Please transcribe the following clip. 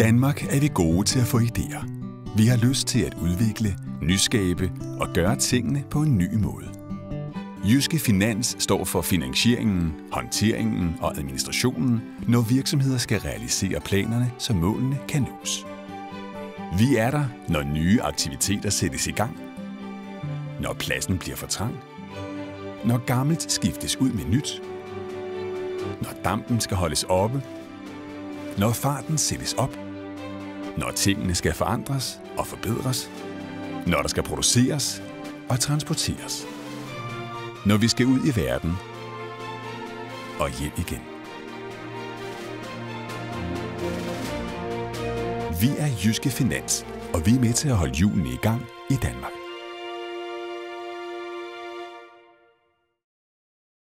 Danmark er vi gode til at få idéer. Vi har lyst til at udvikle, nyskabe og gøre tingene på en ny måde. Jyske Finans står for finansieringen, håndteringen og administrationen, når virksomheder skal realisere planerne, så målene kan nås. Vi er der, når nye aktiviteter sættes i gang, når pladsen bliver for trang, når gammelt skiftes ud med nyt, når dampen skal holdes oppe, når farten sættes op, når tingene skal forandres og forbedres, når der skal produceres og transporteres, når vi skal ud i verden og hjem igen. Vi er Jyske Finans, og vi er med til at holde hjulene i gang i Danmark.